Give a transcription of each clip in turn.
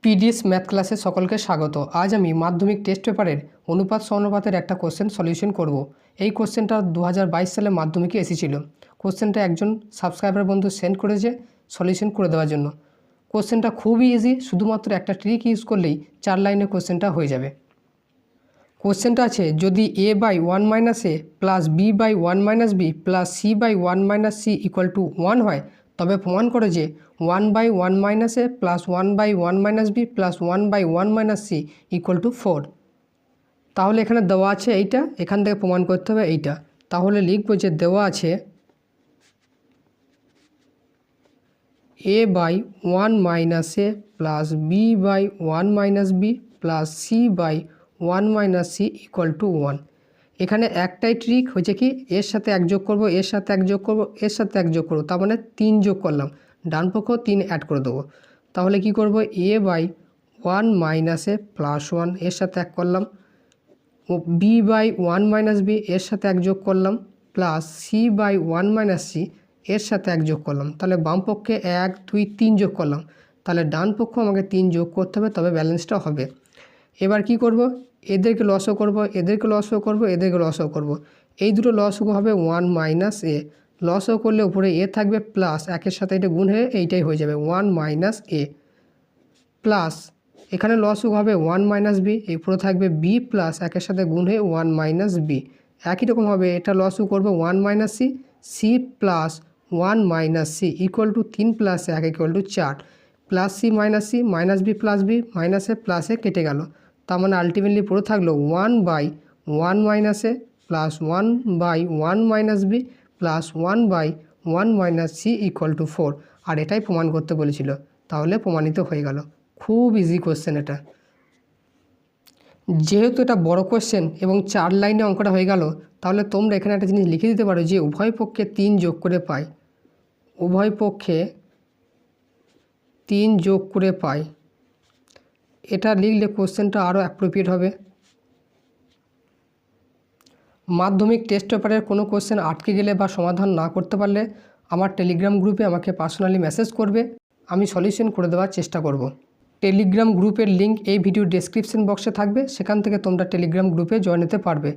PDS math ক্লাসে সকলকে স্বাগত। আজ আমি মাধ্যমিক টেস্ট পেপারের অনুপাত সমানুপাতের একটা কোশ্চেন সলিউশন করব। এই কোশ্চেনটা 2022 সালে মাধ্যমিকে এসেছিল। কোশ্চেনটা একজন সাবস্ক্রাইবার বন্ধু সেন্ড করেছে সলিউশন করে দেওয়ার জন্য। কোশ্চেনটা খুবই ইজি, শুধুমাত্র একটা ট্রিক ইউজ করলেই 4 লাইনে কোশ্চেনটা হয়ে যাবে। কোশ্চেনটা আছে, যদি a by 1 minus A plus B by 1 minus B plus C by 1 minus C equal to 1 হয়, তবে প্রমাণ করে যে 1 by 1 minus A plus 1 by 1 minus B plus 1 by 1 minus C equal to 4। তাহলে এখানে দেওয়া আছে এইটা, এখান থেকে প্রমাণ করতে হবে এইটা। তাহলে লিখব যে দেওয়া আছে a by 1 minus A plus B by 1 minus B plus C by 1 minus C equal to 1। এখানে একটাই ট্রিক হয়েছে কি, এর সাথে এক যোগ করবো, এর সাথে এক যোগ করবো, এর সাথে এক যোগ করবো, তার মানে 3 যোগ করলাম, ডান পক্ষ 3 অ্যাড করে দেবো। তাহলে কি করব, a by 1 minus A plus 1 এর সাথে এক করলাম, বি বাই 1 মাইনাস বি এর সাথে এক যোগ করলাম, plus C by 1 minus C এর সাথে এক যোগ করলাম। তাহলে বাম পক্ষে 1 2 3 যোগ করলাম, তাহলে ডান পক্ষ আমাকে 3 যোগ করতে হবে, তবে ব্যালেন্সটা হবে। এবার কি করব, এদেরকে লসও করব, এদেরকে লসও করব, এদেরকে লসও করব। এই দুটো লসও হবে 1 মাইনাস এ, লসও করলে উপরে এ থাকবে, প্লাস একের সাথে এটা গুণ হয়ে এইটাই হয়ে যাবে 1 মাইনাস এ, প্লাস এখানে লসও হবে 1 মাইনাস বি, এই পুরো থাকবে বি প্লাস একের সাথে গুণ হয়ে 1 মাইনাস বি। একই রকম হবে, এটা লসও করবো 1 minus C, C plus 1 minus C equal to 3 plus 1 equal to 4, plus C minus B plus B মাইনাসে প্লাসে কেটে গেল। তার মানে আলটিমেটলি পুরো থাকলো 1 by 1 minus A plus 1 by 1 minus B plus 1 by 1 minus C equal to 4। আর এটাই প্রমাণ করতে বলেছিল, তাহলে প্রমাণিত হয়ে গেল। খুব ইজি কোশ্চেন এটা। যেহেতু এটা বড় কোশ্চেন এবং 4 লাইনে অঙ্কটা হয়ে গেল, তাহলে তোমরা এখানে একটা জিনিস লিখে দিতে পারো যে উভয় পক্ষে 3 যোগ করে পাই, উভয় পক্ষে 3 যোগ করে পাই। এটা লিখলে কোশ্চেনটা আরও অ্যাপ্রোপ্রিয়েট হবে। মাধ্যমিক টেস্ট পেপারের কোনো কোশ্চেন আটকে গেলে বা সমাধান না করতে পারলে আমার টেলিগ্রাম গ্রুপে আমাকে পার্সোনালি মেসেজ করবে, আমি সলিউশন করে দেওয়ার চেষ্টা করব। টেলিগ্রাম গ্রুপের লিঙ্ক এই ভিডিও ডেসক্রিপশন বক্সে থাকবে, সেখান থেকে তোমরা টেলিগ্রাম গ্রুপে জয়েন হতে পারবে।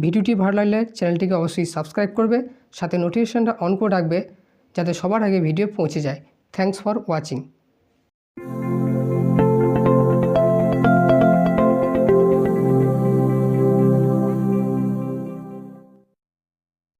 ভিডিওটি ভালো লাগলে চ্যানেলটিকে অবশ্যই সাবস্ক্রাইব করবে, সাথে নোটিফিকেশনটা অন করে রাখবে যাতে সবার আগে ভিডিও পৌঁছে যায়। Thanks for watching.